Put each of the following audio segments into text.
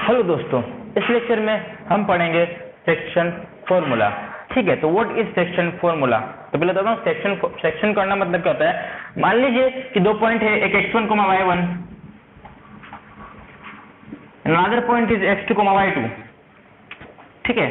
Hello दोस्तों, इस lecture में हम पढ़ेंगे सेक्शन फॉर्मूला। ठीक है, तो व्हाट इज सेक्शन फॉर्मूला। तो पहले बताता हूँ सेक्शन करना मतलब क्या होता है। मान लीजिए कि दो पॉइंट है, एक x1 y1, another point is x2 y2। ठीक है,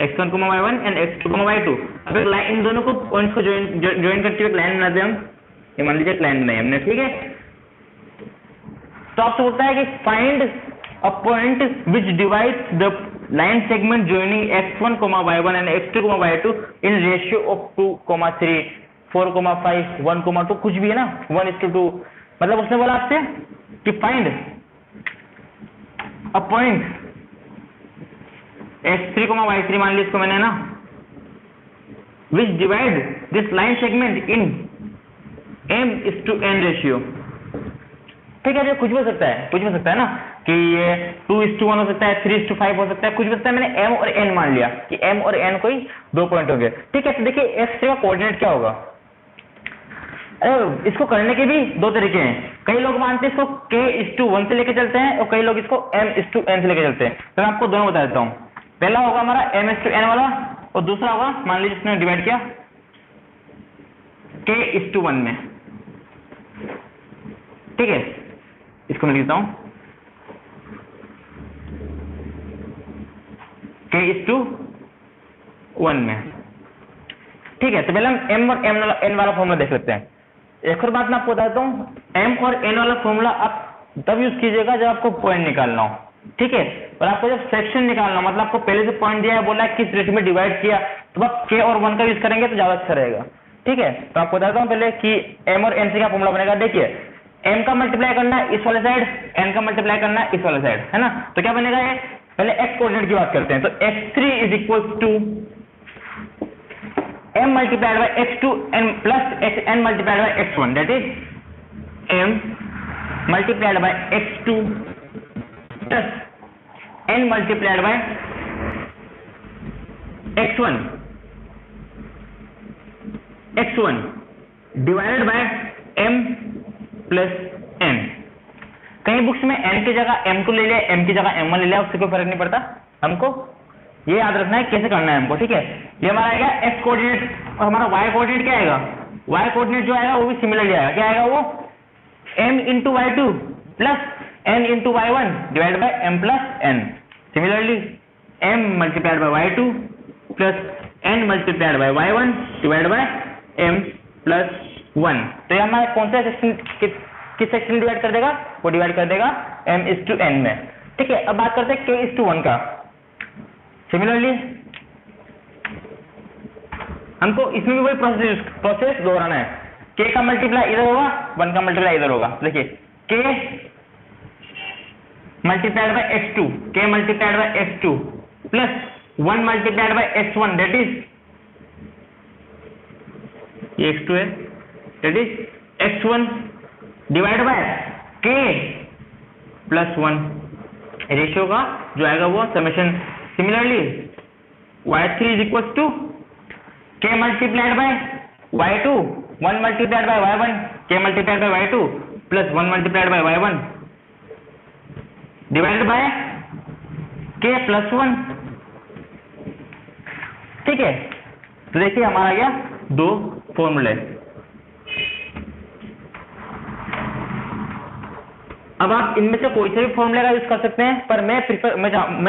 x1 y1 and x2 y2। अब एक लाइन, इन दोनों को पॉइंट्स को ज्वाइन करते हुए एक लाइन बनाते हैं हम। ये मान लीजिए एक लाइन बनाई हमने। ठीक है, तो आपसे बोलता है कि find a point which divides the line segment joining x1 y1 and x2 y2 in ratio of 2,3, 4,5, 1,2, कुछ भी है ना, 1:2। मतलब उसने बोला आपसे कि find a point x3 y3, मान लीजिए इसको मैंने ना, विच divide this line segment in m:n ratio. ठीक है, ये कुछ भी हो सकता है, कुछ भी हो सकता है ना, कि ये 2:1 हो सकता है, 3:5 हो सकता है, कुछ भी हो सकता है। मैंने m और n मान लिया कि m और n कोई दो पॉइंट हो गए। ठीक है, तो देखिए x3 का कोऑर्डिनेट क्या होगा। अरे इसको करने के भी दो तरीके हैं। कई लोग मानते हैं इसको k:1 से लेके चलते हैं और कई लोग इसको m:n से लेके चलते हैं। तो मैं आपको दोनों बता देता हूँ। पहला होगा हमारा m:n वाला और दूसरा होगा, मान लीजिए इसने डिवाइड किया k:1 में। ठीक है, इसको मैं लिखता हूं k:1 में। ठीक है, तो पहले हम m और n वाला फॉर्मूला देख लेते हैं। एक और बात मैं आपको बताता हूं, m और n वाला फॉर्मूला आप तब यूज कीजिएगा जब आपको पॉइंट निकालना हो। ठीक है, और आपको जब सेक्शन निकालना हो, मतलब आपको पहले से पॉइंट दिया है, बोला है किस रेशियो में डिवाइड किया, तो आप k और 1 का यूज करेंगे तो ज्यादा अच्छा रहेगा। ठीक है, तो आपको बताता हूं पहले कि m और n से क्या फॉर्मूला बनेगा। देखिए, m का मल्टीप्लाई करना है इस वाले साइड, n का मल्टीप्लाई करना है इस वाले साइड, है ना। तो क्या बनेगा ये, पहले x कोऑर्डिनेट की बात करते हैं। तो x3 is equal to m multiplied by x2 n plus n multiplied by x1, that is m multiplied by x2 plus n multiplied by x1 divided by m plus n। कई books में n की जगह m को ले लिया, m की जगह m1 ले लिया, उससे कोई फर्क नहीं पड़ता। हमको ये याद रखना है कैसे करना है हमको। ठीक है, ये हमारा आएगा x कोऑर्डिनेट और हमारा y कोऑर्डिनेट क्या आएगा, y कोऑर्डिनेट जो आएगा वो भी सिमिलरली आएगा। क्या आएगा वो, m into y2 plus n into y1 divide by m plus n। Similarly m multiplied by y2 plus n multiplied by y1 divide by m plus 1। तो ये हमारा कौन सा सेक्शन, किस सेक्शन डिवाइड कर देगा, वो डिवाइड कर देगा m:n में। ठीक है, अब बात करते हैं k:1 का। सिमिलरली हमको इसमें भी वही प्रोसेस दोहराना है। k का मल्टीप्लाई इधर होगा, 1 का मल्टीप्लाई इधर होगा। देखिए, k multiplied by x2, k multiplied by x2 plus 1 multiplied by x1, that is ये x2 है, that is x1 divide by k plus 1। Ratio का जो आएगा वो summation. Similarly y3 is equal to k multiplied by y2, 1 multiplied by y1, k multiplied by y2 plus 1 multiplied by y1 divided by k plus 1। ठीक है, तो देखिए हमारा गया दो फॉर्मूले। अब आप इनमें से कोई से भी फॉर्मूले का यूज कर सकते हैं, पर मैं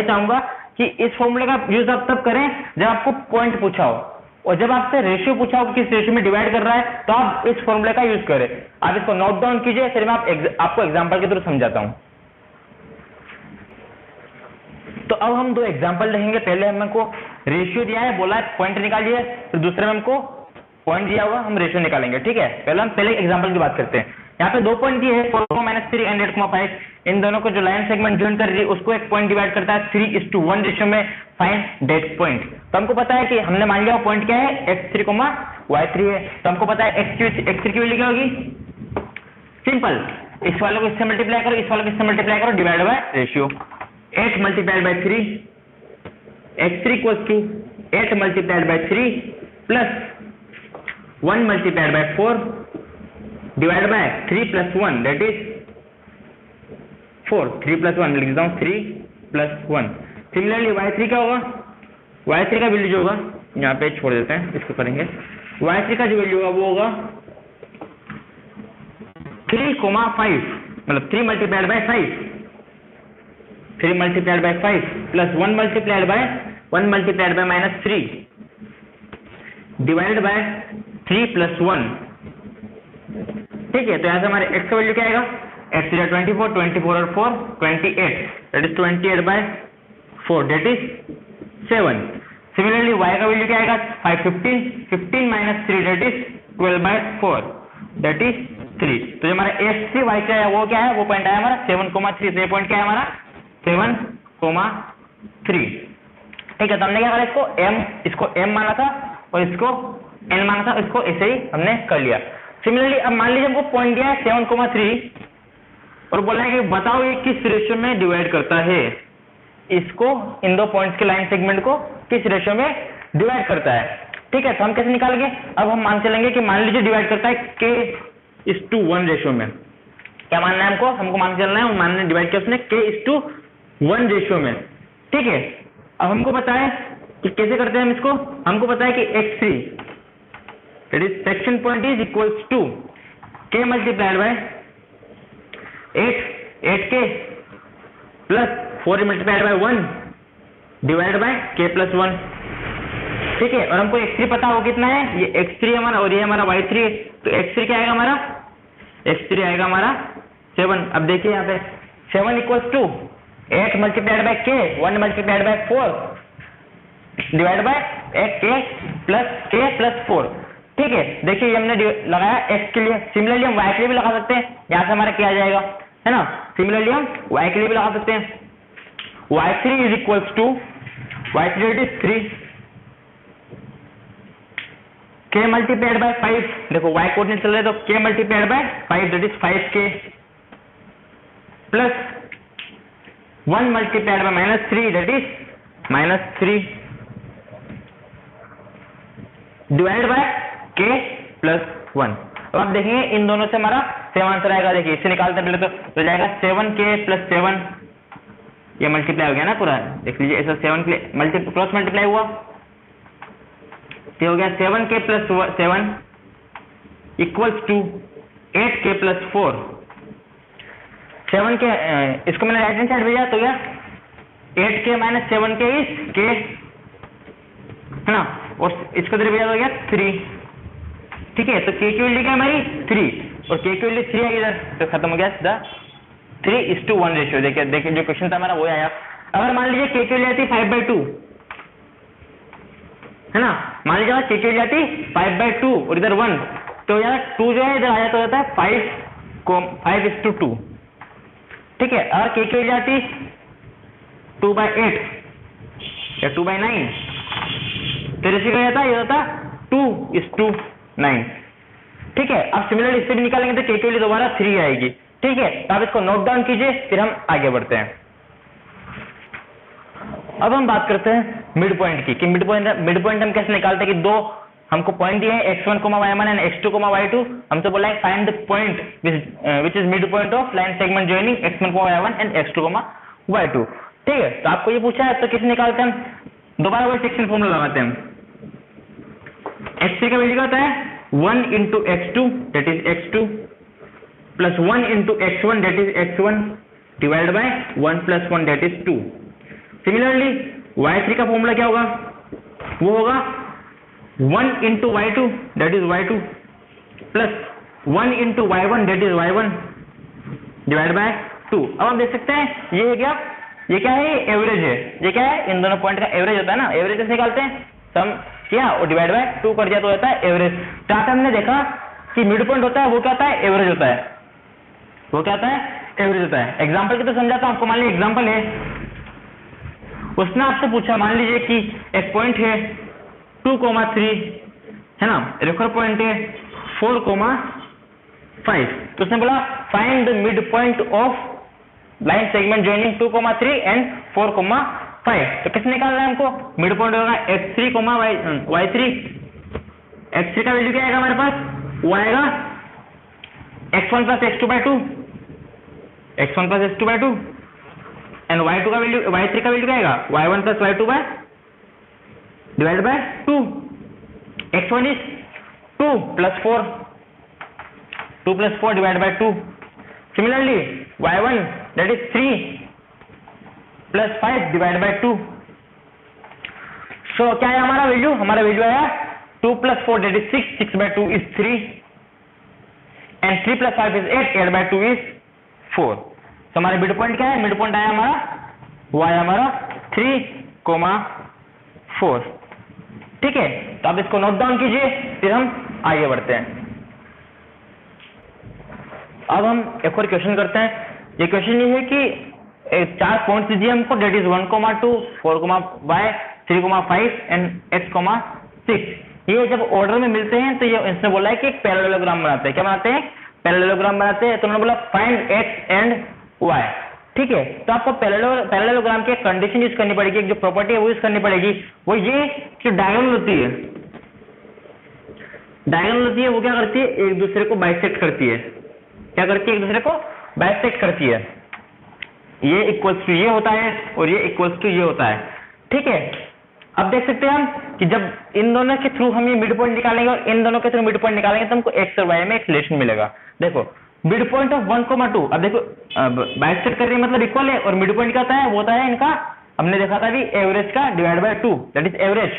चाहूंगा कि इस फॉर्मूले का यूज आप तब करें जब आपको पॉइंट पूछा हो, और जब आपसे रेशियो पूछा हो किस रेशियो में डिवाइड कर रहा है, तो आप इस फॉर्मूले का यूज करें। आप इसको नोट डाउन कीजिए, फिर मैं आपको एग्जांपल के थ्रू समझाता हूं। तो अब हम दो एग्जांपल देखेंगे। पहले हमको रेशियो दिया है, बोला है पॉइंट निकालिए, फिर दूसरे में हमको पॉइंट दिया हुआ, हम रेशियो निकालेंगे। ठीक है, पहले एग्जांपल की बात करते हैं। यहाँ पे दो पॉइंट दिए है, 4,-3 एंड 8,5। इन दोनों को जो लाइन सेगमेंट ज्वाइन कर रही है उसको एक पॉइंट डिवाइड करता है 3:1 रेशियो में। Find that point. तो हमको पता है कि हमने मान लिया वो पॉइंट क्या है, x3, y3 है। तो हमको पता है x3 की वैल्यू क्या होगी, सिंपल, इस वाले को इससे मल्टीप्लाई करो, इस वाले को इससे मल्टीप्लाई करो, divide by ratio. 8 multiplied by 3, x3 equals to 8 multiplied by 3 plus 1 multiplied by 4 divided by 3 plus 1, that is 4, 3 + 1 लिख देता हूँ 3 + 1। सिमिलरली y3 क्या होगा, y3 का वैल्यू जो होगा यहाँ पे छोड़ देते हैं, इसको करेंगे। y3 का जो वैल्यू होगा वो होगा 3, 5, मतलब 3 × 5, 3 × 5 प्लस 1 × -3 डिवाइडेड बाय 3 + 1। ठीक है, तो यहाँ से हमारे x का वैल्यू क्या आएगा, x 24, 24 और 4 28, that is 28/4, that is 7। Similarly y का वैल्यू क्या आएगा, 5 15, 15 - 3 दैट इज 12/4, दैट इज 3। तो जो हमारा x3 y3 है वो क्या है, वो पॉइंट आया हमारा 7,3। तो ये पॉइंट क्या है हमारा 7,3। ठीक है, तो हमने क्या करा, इसको m माना था और इसको n माना था, इसको ऐसे ही हमने कर लिया। सिमिलरली अब मान लीजिए हमको पॉइंट दिया है 7,3 और बोला है कि बताओ ये किस रेशियो में डिवाइड करता है, इसको इन दो पॉइंट्स के लाइन सेगमेंट को किस रेशियो में डिवाइड करता है। ठीक है, तो हम कैसे निकालेंगे, अब हम मान चलेंगे कि मान लीजिए डिवाइड करता है k:1 रेशियो में। क्या मानना है हमको मान चलना है, मानने डिवाइड किया उसने k:1 रेशियो में। ठीक है, अब हमको पता है कि कैसे करते हैं हम इसको, हमको पता है कि x3 that is section point is equals to k × 8k plus 4 × 1 divide by k + 1। ठीक है, और हमको x3 पता हो कितना है, ये x3 हमारा और ये हमारा y3 है। तो x3 क्या आएगा हमारा, x3 आएगा हमारा 7। अब देखिए यहाँ पे 7 = 8 × k 1 × 4 डिवाइड बाय k + 4। ठीक है, देखिए ये हमने लगाया x के लिए। सिमिलरली हम y के लिए भी लगा सकते हैं, यहाँ से हमारा क्या आ जाएगा, है ना। सिमिलरली हम y के लिए भी लगा सकते हैं, y3 = y3 इज 3 k × 5। देखो y कोऑर्डिनेट चल रहा है तो k × 5 that is 5k plus 1 × -3 that is -3 divide by k + 1। अब आप देखेंगे इन दोनों से हमारा सेम आंसर आएगा। देखिए इससे निकालते हैं पहले तो जाएगा 7k + 7, ये मल्टीप्लाई हो गया ना पूरा, देख लीजिए ऐसा 7 क्रॉस मल्टीप्लाई हुआ, तो हो गया 7k + 7 equals to 8k + 4। 7k इसको मैंने राइट हैंड साइड भेजा तो क्या 8k - 7k इज k, है ना, और इसको इधर भेजा तो गया 3। ठीक है, तो k की वैल्यू क्या हमारी 3 और k की वैल्यू 3 है इधर, तो खत्म हो गया सीधा 3:1 रेशियो। देखिए जो क्वेश्चन था हमारा वो आया। अगर मान लीजिए k की वैल्यू आती 5/2, है ना, मान लीजिए k की वैल्यू आती 5/2 और इधर 1, तो यार 2 जो है इधर आ जाता है 5:2। ठीक है, अगर k की वैल्यू आती 2/8 या 2/9 तो रेशियो क्या जाता, ये होता 2:9। ठीक है, अब सिमिलरली इससे भी निकालेंगे तो k की वैल्यू दोबारा 3 आएगी। ठीक है, तो आप इसको नोट डाउन कीजिए, फिर हम आगे बढ़ते हैं। अब हम बात करते हैं मिड पॉइंट की, कि मिड पॉइंट हम कैसे निकालते हैं। कि दो हमको पॉइंट दिए हैं x1, y1 and x2, y2। हमसे बोला है find the point which is mid point of line segment joining x1, y1 and x2, y2। ठीक है, तो आपको ये पूछा है तो कैसे निकालते हैं हम, दोबारा वही सेक्शन फॉर्मूला लगाते हैं। x3 का वैल्यू क्या होता है 1 × x2 that is x2 plus 1 × x1 that is x1 divide bye 1 + 1 that is 2। Similarly y3 का फॉर्मूला क्या होगा, वो होगा 1 × y2 that is y2 plus 1 × y1 that is y1 divide by 2। अब हम देख सकते हैं ये क्या है, एवरेज है। ये क्या है, इन दोनों पॉइंट का एवरेज होता है ना, एवरेज कैसे निकालते हैं, सम किया और डिवाइड बाय 2 कर दिया तो होता है एवरेज। तो यहाँ पे हमने देखा कि मिड पॉइंट होता है वो क्या होता है, एवरेज होता है। वो क्या होता है, एवरेज होता है। एग्जाम्पल की तो समझाता हूँ आपको। मान लीजिए एग्जाम्पल है, उसने आपसे पूछा, मान लीजिए कि एक पॉइंट है 2,3, है ना, रेफर पॉइंट है 4,5। तो उसने बोला find the mid point of line segment joining 2,3 and 4,5। तो किसने निकालना है हमको, मिड पॉइंट होगा x3, y3। x3 का वैल्यू क्या आएगा हमारे पास, वो आएगा x1 + x2/2, x1 plus x2 bye 2 and y2 का वैल्यू y3 का वैल्यू क्या आएगा y1 plus y2 by divide by 2 x1 is 2 plus 4 2 plus 4 divide by 2 similarly y1 that is 3 plus 5 divide by 2 so क्या है हमारा value आया 2 plus 4 that is 6 6 by 2 is 3 and 3 plus 5 is 8 8 by 2 is 4 तो हमारा mid point क्या है mid point आया हमारा 3,4 ठीक है तो आप इसको नोट डाउन कीजिए फिर हम आगे बढ़ते हैं। अब हम एक और क्वेश्चन करते हैं। ये क्वेश्चन ये है कि 4 पॉइंट्स दीजिए हमको that is 1,2 4,y 3,5 and x,6 ये जब ऑर्डर में मिलते हैं तो ये इसने बोला है कि एक पैरेललोग्राम बनाते हैं। क्या बनाते हैं पैरेललोग्राम बनाते हैं। तो उन्होंने बोला फाइंड x एंड y ठीक है तो आपको पैरेललोग्राम की कंडीशन यूज करनी पड़ेगी, एक जो प्रॉपर्टी है वो यूज करनी पड़ेगी वो ये कि डायगोनल होती है वो क्या करती है एक दूसरे को बाइसेक्ट करती है। क्या करती है एक दूसरे को बाइसेक्ट करती है। ये इक्वल्स टू ये होता है और ये इक्वल्स टू ये होता है ठीक है। अब देख सकते हैं हम कि जब इन दोनों के थ्रू हम ये मिड पॉइंट निकालेंगे और इन दोनों के थ्रू मिड पॉइंट निकालेंगे तो हमको x और y में एक रिलेशन मिलेगा। देखो मिड पॉइंट ऑफ 1,2 अब देखो बाइसेक्ट कर रही है मतलब इक्वल है और मिड पॉइंट क्या होता है वो होता है इनका हमने देखा था अभी एवरेज का divide by 2 that is average.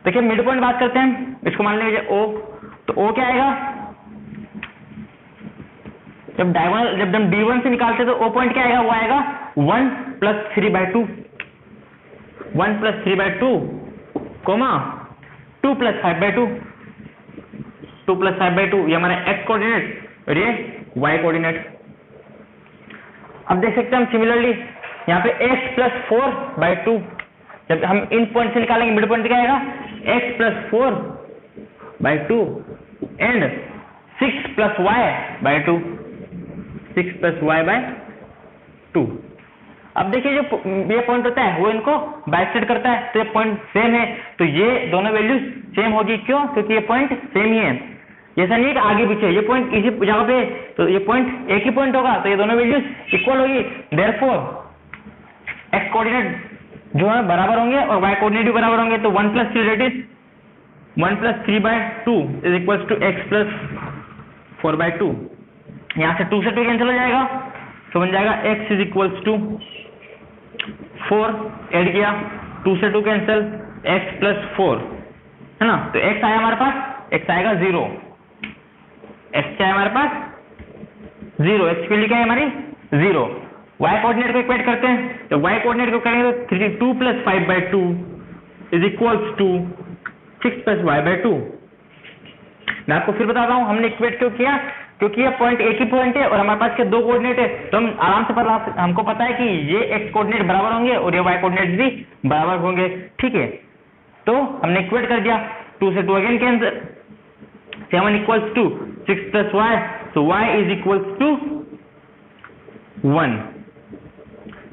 देखिए मिड पॉइंट बात करते हैं इसको मान लीजिए o तो o क्या आएगा जब हम D1 से निकालते हैं तो o पॉइंट क्या आएगा वो आएगा 1 plus 3 by 2 1 plus 3 by 2 comma 2 plus 5 by 2 2 plus 5 by 2 ये हमारा x कोऑर्डिनेट और ये y कोऑर्डिनेट। अब देख सकते हैं हम सिमिलरली यहाँ पे x प्लस 4 बाय 2 जब हम इन पॉइंट से निकालेंगे मिड पॉइंट क्या आएगा x plus 4 by 2 and 6 plus y by 2 6 plus y by 2। अब देखिए जो ये पॉइंट होता है वो इनको बाइसेक्ट करता है तो ये पॉइंट सेम है तो ये दोनों वैल्यूज सेम होगी क्यों क्योंकि ये पॉइंट सेम ही है। ऐसा नहीं है कि आगे पीछे ये पॉइंट इसी जगह पे तो ये पॉइंट एक ही पॉइंट होगा तो ये दोनों वैल्यूज इक्वल होगी। देयरफॉर x कोऑर्डिनेट जो है बराबर होंगे और y कोऑर्डिनेट भी बराबर होंगे तो 1 plus 3 that is 1 plus 3 by 2 is equals to x plus 4 by 2। यहाँ से 2 से 2 कैंसिल हो जाएगा तो बन जाएगा x is equals to 4 add किया 2 से 2 कैंसिल x प्लस 4 है ना तो x आया हमारे पास x आएगा 0 x क्या है हमारे पास 0 x की वैल्यू क्या है हमारी 0। y कोऑर्डिनेट को इक्वेट करते हैं तो y कोऑर्डिनेट को करेंगे तो 2 plus 5 by 2 is equals to 6 plus y by 2। मैं आपको फिर बता रहा हूँ हमने इक्वेट क्यों किया क्योंकि ये पॉइंट एक ही पॉइंट है और हमारे पास के 2 कोऑर्डिनेट है तो हम आराम से हमको पता है कि ये x कोऑर्डिनेट बराबर होंगे और ये y कोऑर्डिनेट भी बराबर होंगे ठीक है। तो हमने इक्वेट कर दिया 2 से 2 again cancel 7 equals to 6 plus y तो y इज इक्वल्स टू 1।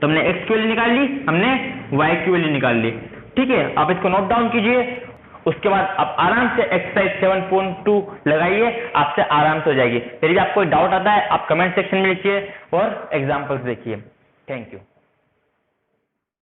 तो हमने x की वैल्यू निकाल ली हमने y की वैल्यू निकाल ली ठीक है। आप इसको नोट डाउन कीजिए उसके बाद आप आराम से एक्सरसाइज 7.2 लगाइए आपसे आराम से हो जाएगी। यदि आपको डाउट आता है आप कमेंट सेक्शन में लिखिए और एग्जांपल्स देखिए। Thank you.